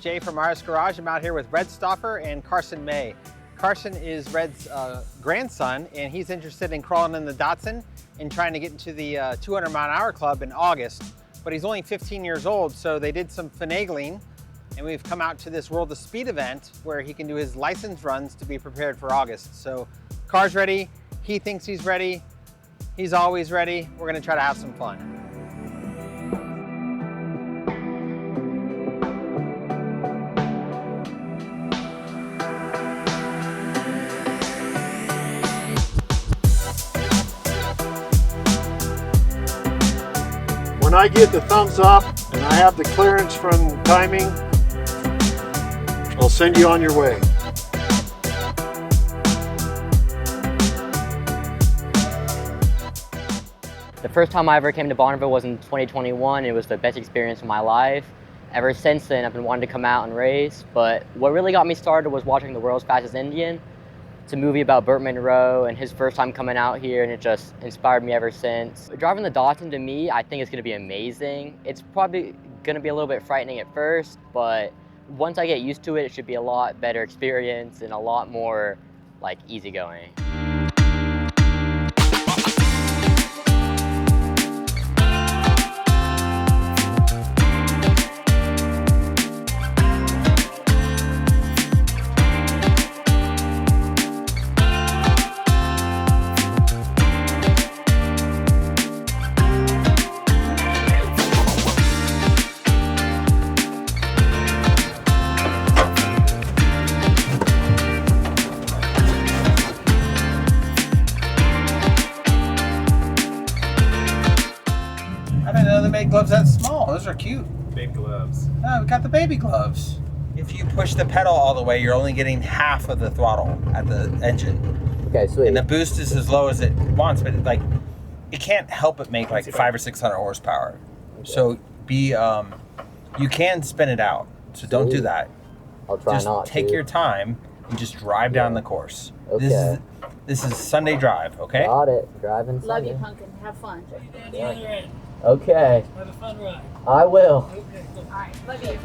Jay from RS Garage. I'm out here with Red Stauffer and Carson May. Carson is Red's grandson, and he's interested in crawling in the Datsun and trying to get into the 200-mile-an-hour club in August. But he's only 15 years old, so they did some finagling, and we've come out to this World of Speed event where he can do his license runs to be prepared for August. So car's ready, he thinks he's ready, he's always ready. We're gonna try to have some fun. When I get the thumbs up and I have the clearance from timing, I'll send you on your way. The first time I ever came to Bonneville was in 2021. It was the best experience of my life. Ever since then, I've been wanting to come out and race, but what really got me started was watching The World's Fastest Indian. It's a movie about Burt Monroe and his first time coming out here, and it just inspired me ever since. Driving the Datsun, to me, I think it's gonna be amazing. It's probably gonna be a little bit frightening at first, but once I get used to it, it should be a lot better experience and a lot more like easygoing. They make gloves that small. Those are cute. Baby gloves. Oh, we got the baby gloves. If you push the pedal all the way, you're only getting half of the throttle at the engine. Okay, sweet. And the boost is as low as it wants, but it can't help but make like 500 or 600 horsepower. Okay. So you can spin it out. So don't do that. I'll try just not take to. your time and just drive down the course. Okay. This is Sunday drive, okay? Got it. Driving Love Sunday. you, Pumpkin. Have fun. Okay. Have a fun ride. I will. Okay, cool. All right. Love you.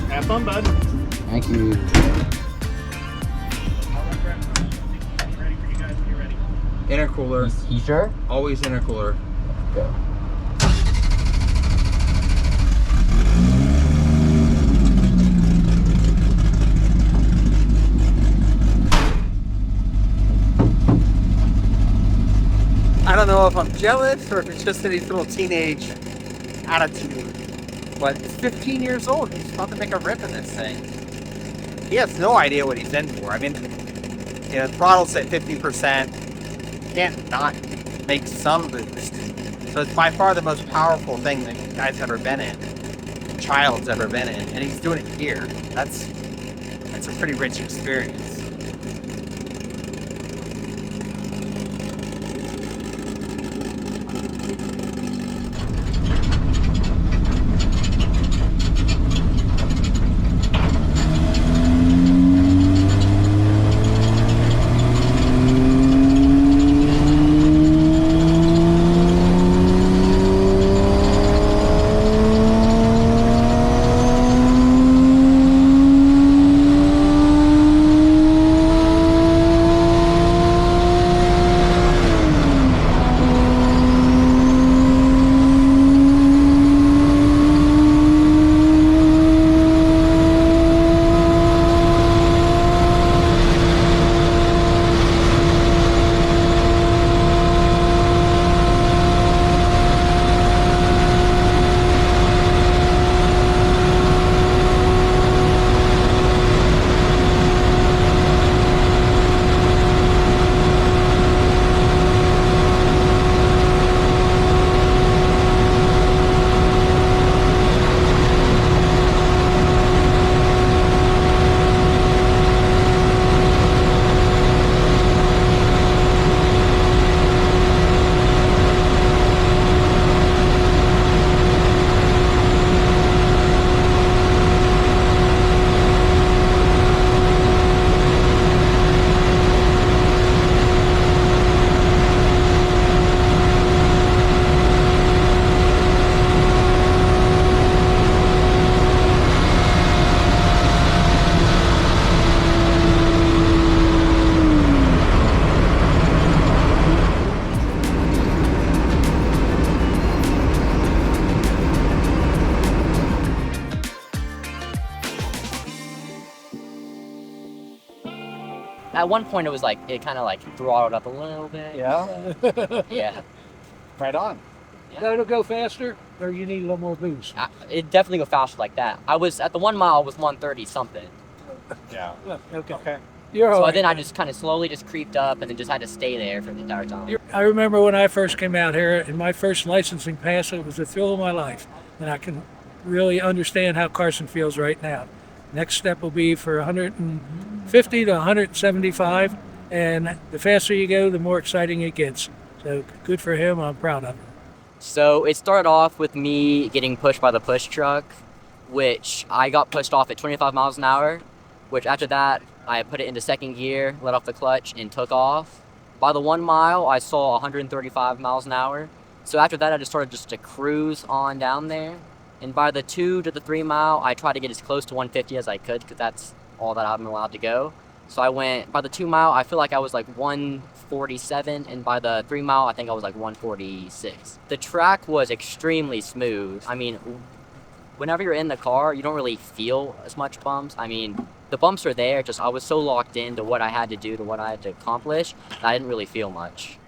Have fun, bud. Thank you. Ready for you guys to get ready. Intercooler. You sure? Always intercooler. Go. I don't know if I'm jealous or if it's just his little teenage attitude, but he's 15 years old. He's about to make a rip in this thing. He has no idea what he's in for. I mean, throttle's at 50%. Can't not make some boost. So it's by far the most powerful thing that the guy's ever been in, child's ever been in, and he's doing it here. That's a pretty rich experience. at one point it was like, it kind of like throttled up a little bit. Yeah. Yeah. Right on. Yeah. It'll go faster, or you need a little more boost. It definitely go faster like that. I was at the 1 mile was 130 something. Yeah. Okay. Okay. You're all So right. then I just kind of slowly just creeped up and then just had to stay there for the entire time. I remember when I first came out here, and my first licensing pass, it was the thrill of my life. And I can really understand how Carson feels right now. Next step will be for 150 to 175, and the faster you go, the more exciting it gets. So good for him. I'm proud of him. So it started off with me getting pushed by the push truck, which I got pushed off at 25 miles an hour, which after that, I put it into second gear, let off the clutch, and took off. By the 1 mile, I saw 135 miles an hour. So after that, I just started just to cruise on down there. And by the 2 to the 3 mile, I tried to get as close to 150 as I could, because that's all that I'm allowed to go. So I went, by the 2 mile, I feel like I was like 147, and by the 3 mile, I think I was like 146. The track was extremely smooth. I mean, whenever you're in the car, you don't really feel as much bumps. I mean, the bumps are there, just I was so locked into what I had to do, to what I had to accomplish, that I didn't really feel much.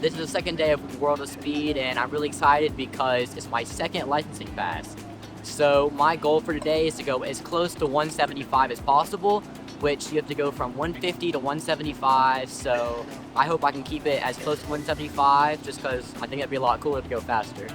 This is the second day of World of Speed, and I'm really excited because it's my second licensing pass. So my goal for today is to go as close to 175 as possible, which you have to go from 150 to 175. So I hope I can keep it as close to 175, just because I think it'd be a lot cooler to go faster.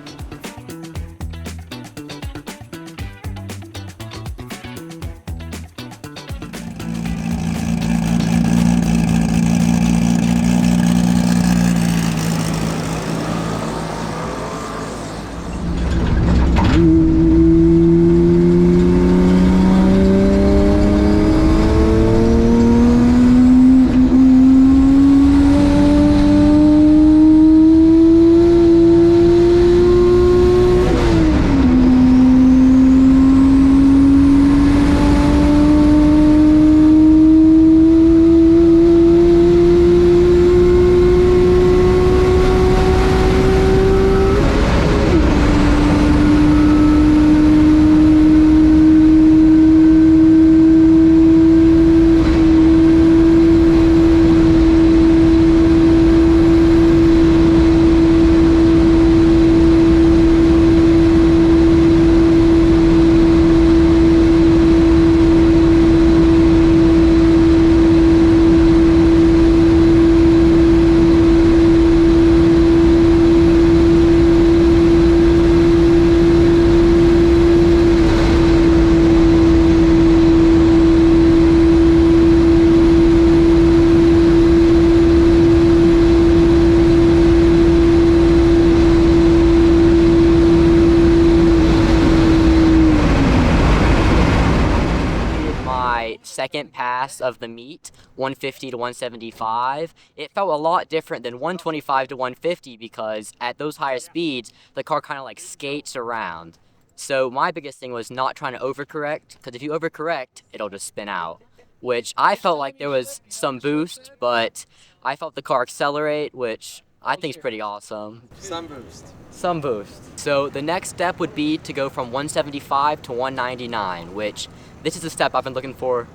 Second pass of the meet, 150 to 175. It felt a lot different than 125 to 150 because at those higher speeds, the car kind of like skates around. So my biggest thing was not trying to overcorrect, because if you overcorrect, it'll just spin out, which I felt like there was some boost, but I felt the car accelerate, which I think is pretty awesome. Some boost. Some boost. So the next step would be to go from 175 to 199, which this is a step I've been looking forward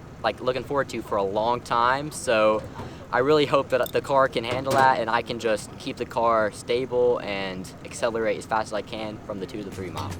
to for a long time. So I really hope that the car can handle that and I can just keep the car stable and accelerate as fast as I can from the 2 to the 3 mile.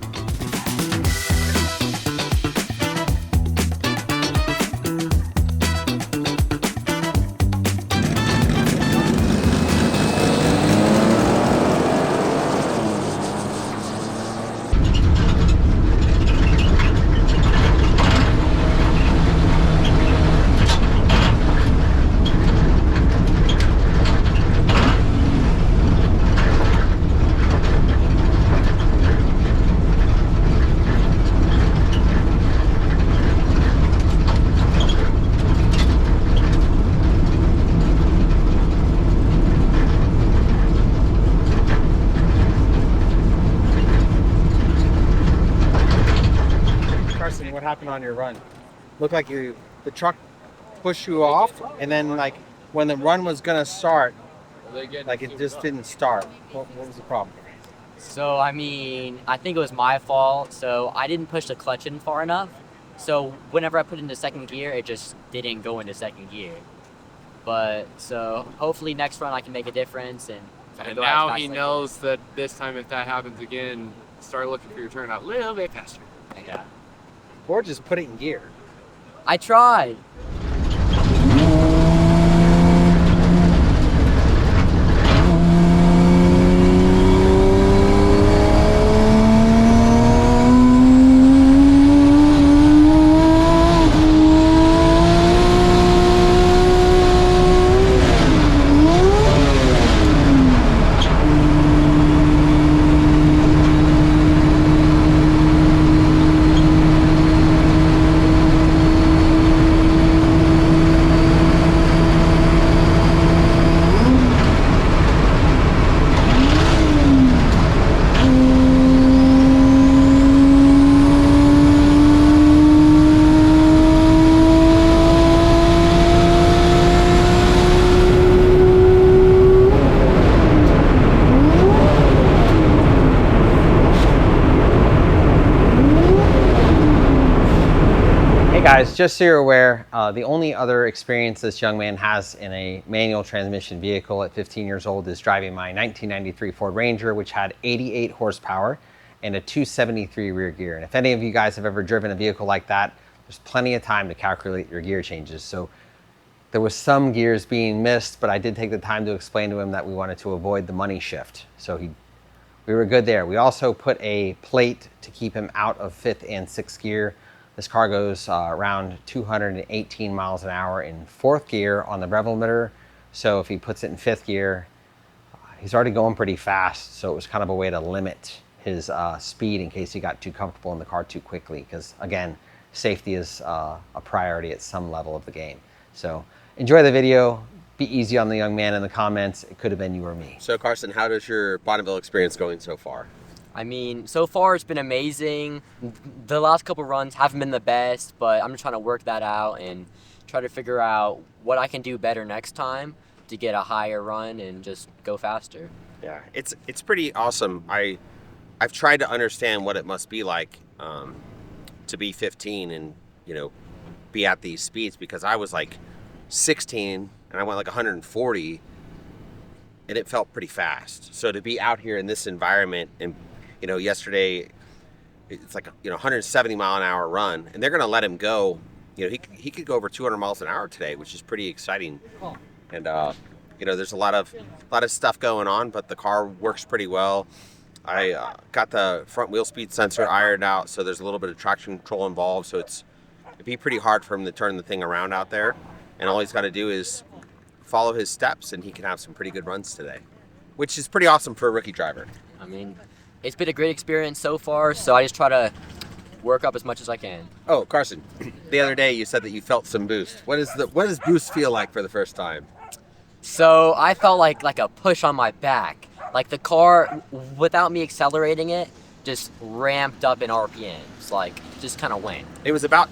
happened on your run? Looked like the truck pushed you off, and then like when the run was gonna start, like it just didn't start. What was the problem? So, I mean, I think it was my fault. So, I didn't push the clutch in far enough. So, whenever I put it into second gear, it just didn't go into second gear. But, so, hopefully next run I can make a difference. And go now as fast he as I knows that this time if that happens again, start looking for your turnout a little bit faster. can. Yeah. Or just put it in gear. I tried. Hey guys, just so you're aware, the only other experience this young man has in a manual transmission vehicle at 15 years old is driving my 1993 Ford Ranger, which had 88 horsepower and a 273 rear gear. And if any of you guys have ever driven a vehicle like that, there's plenty of time to calculate your gear changes. So there was some gears being missed, but I did take the time to explain to him that we wanted to avoid the money shift. So we were good there. We also put a plate to keep him out of 5th and 6th gear. This car goes around 218 miles an hour in 4th gear on the rev limiter. So if he puts it in 5th gear, he's already going pretty fast. So it was kind of a way to limit his speed in case he got too comfortable in the car too quickly. Because again, safety is a priority at some level of the game. So enjoy the video. Be easy on the young man in the comments. It could have been you or me. So Carson, how does your Bonneville experience going so far? I mean, so far it's been amazing. The last couple runs haven't been the best, but I'm just trying to work that out and try to figure out what I can do better next time to get a higher run and just go faster. Yeah, it's pretty awesome. I've tried to understand what it must be like to be 15 and be at these speeds, because I was like 16 and I went like 140 and it felt pretty fast. So to be out here in this environment, and yesterday it's like 170 mile an hour run, and they're going to let him go. He could go over 200 miles an hour today, which is pretty exciting. And there's a lot of stuff going on, but the car works pretty well. I got the front wheel speed sensor ironed out, so there's a little bit of traction control involved. So it'd be pretty hard for him to turn the thing around out there. And all he's got to do is follow his steps, and he can have some pretty good runs today, which is pretty awesome for a rookie driver. I mean, it's been a great experience so far, so I just try to work up as much as I can. Oh, Carson, the other day you said that you felt some boost. What does boost feel like for the first time? So I felt like a push on my back. Like the car, without me accelerating it, just ramped up in RPMs. Like, just kind of went. It was about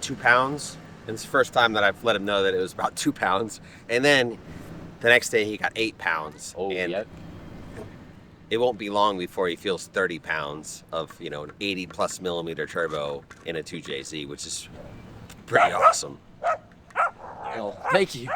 2 pounds. And it's the first time that I've let him know that it was about 2 pounds. And then the next day he got 8 pounds. Oh, and yep. It won't be long before he feels 30 pounds of, an 80 plus millimeter turbo in a 2JZ, which is pretty awesome. Oh, thank you.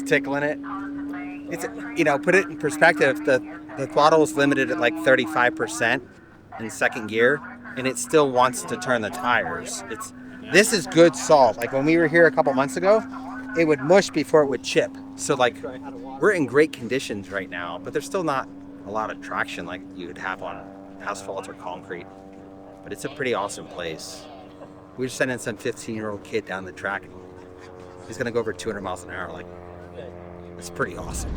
tickling it. It's, you know, put it in perspective. The throttle is limited at like 35% in second gear, and it still wants to turn the tires. This is good salt. Like when we were here a couple months ago, it would mush before it would chip. So like we're in great conditions right now, but there's still not a lot of traction like you would have on asphalt or concrete. But it's a pretty awesome place. We were sending some 15-year-old kid down the track. He's gonna go over 200 miles an hour. Like, it's pretty awesome.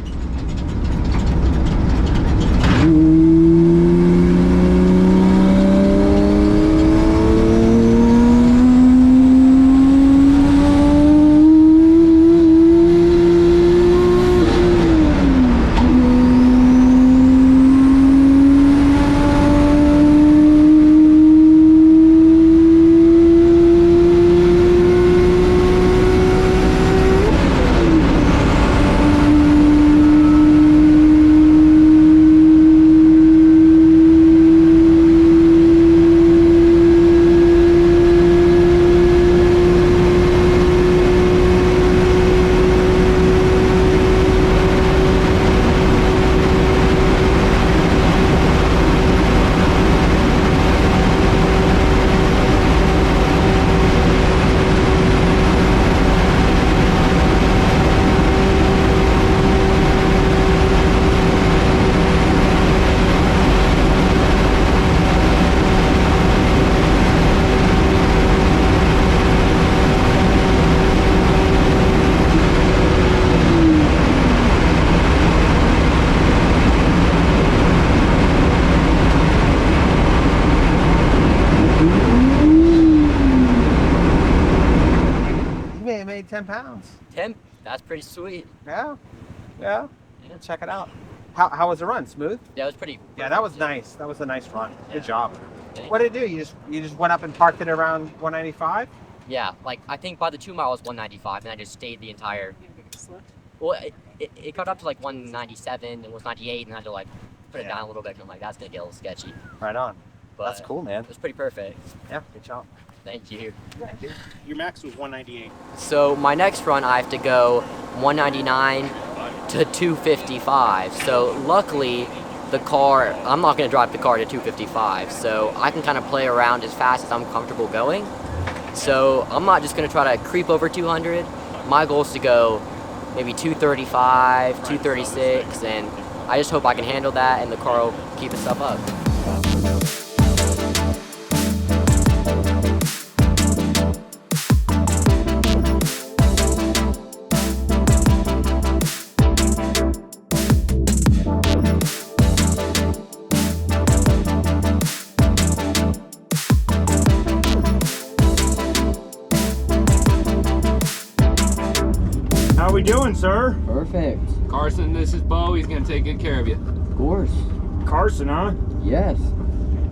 You made 10 pounds. 10? That's pretty sweet. Yeah. Check it out. How was the run? Smooth? Yeah, it was pretty. Yeah, that was nice. That was a nice run. Good job. Thank What did it do? You just went up and parked it around 195? Yeah, like I think by the 2 miles 195, and I just stayed the entire. Well, it got up to like 197, it was 98, and I had to like put it down a little bit. 'Cause I'm like, that's gonna get a little sketchy. Right on. But That's cool, man. It was pretty perfect. Yeah, good job. Thank you. Your max was 198. So my next run, I have to go 199 to 255. So luckily, the car, I'm not going to drive the car to 255. So I can kind of play around as fast as I'm comfortable going. So I'm not just going to try to creep over 200. My goal is to go maybe 235, 236, and I just hope I can handle that and the car will keep itself up. How we doing, sir? Perfect. Carson, this is Bo. He's gonna take good care of you. Of course. Carson, huh? Yes.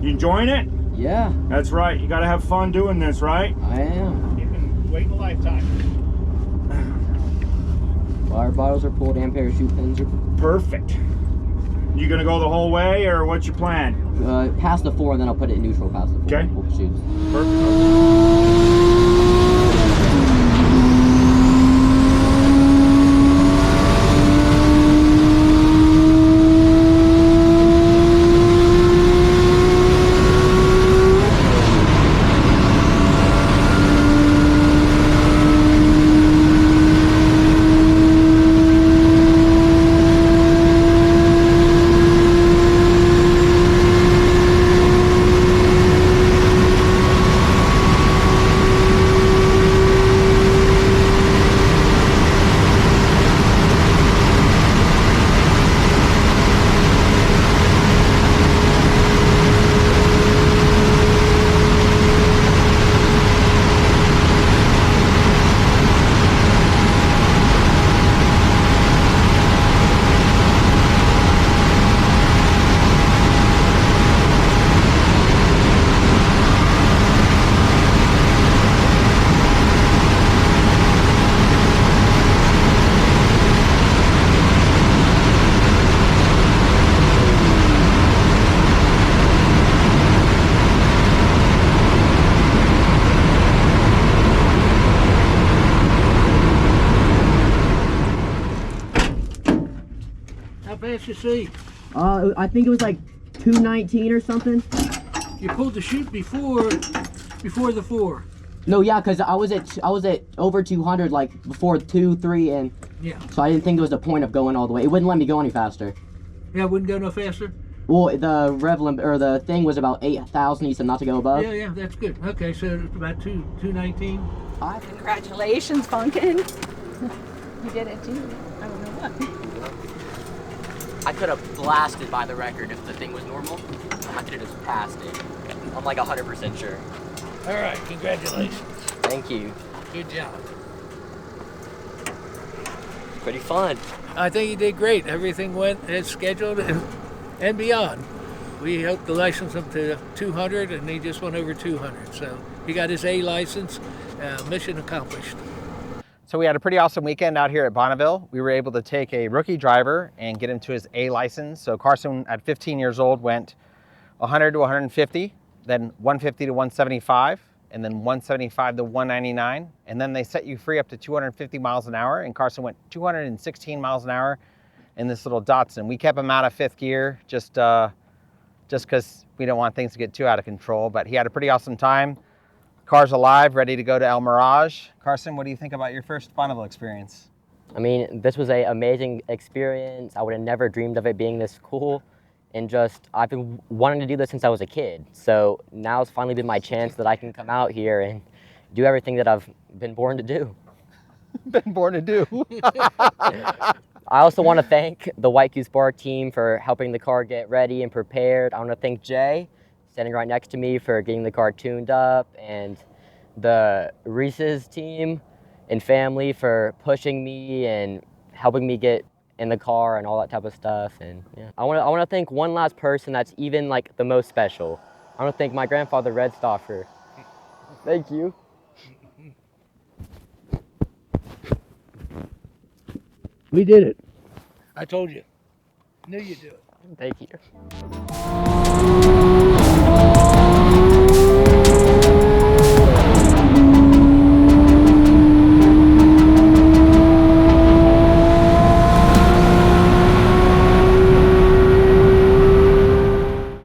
You enjoying it? Yeah, That's right. You gotta have fun doing this, right? I am. You've been waiting a lifetime. Water bottles are pulled and parachute pins are Perfect. You gonna go the whole way, or what's your plan? past the 4, and then I'll put it in neutral past the 4. Okay. Pull the chutes. Perfect. fast you see? I think it was like 219 or something. You pulled the chute before the 4. No, yeah, cause I was at over 200 like before 2, 3, and Yeah. so I didn't think there was a point of going all the way. It wouldn't let me go any faster. Yeah, it wouldn't go no faster? Well, the rev limit or the thing was about 8,000. He said not to go above. Yeah, that's good. Okay, so it's about 219. Congratulations, Funkin'. You did it too. I don't know what. I could have blasted by the record if the thing was normal. I could have just passed it. I'm like 100% sure. All right, congratulations. Thank you. Good job. Pretty fun. I think you did great. Everything went as scheduled and beyond. We hope to license him to 200, and he just went over 200. So he got his A license. Mission accomplished. So we had a pretty awesome weekend out here at Bonneville. We were able to take a rookie driver and get him to his A license. So Carson at 15 years old went 100 to 150, then 150 to 175, and then 175 to 199. And then they set you free up to 250 miles an hour. And Carson went 216 miles an hour in this little Datsun. We kept him out of 5th gear just because we don't want things to get too out of control. But he had a pretty awesome time. Car's alive, ready to go to El Mirage. Carson, what do you think about your first Bonneville experience? I mean, this was an amazing experience. I would have never dreamed of it being this cool. And I've been wanting to do this since I was a kid. So now it's finally been my chance that I can come out here and do everything that I've been born to do. Been born to do. I also want to thank the White Q Spark team for helping the car get ready and prepared. I want to thank Jay, standing right next to me, for getting the car tuned up, and the Reese's team and family for pushing me and helping me get in the car and all that type of stuff. And yeah, I want to thank one last person that's even like the most special. I want to thank my grandfather Red Stoffer. Thank you. We did it. I told you. Knew you'd do it. Thank you.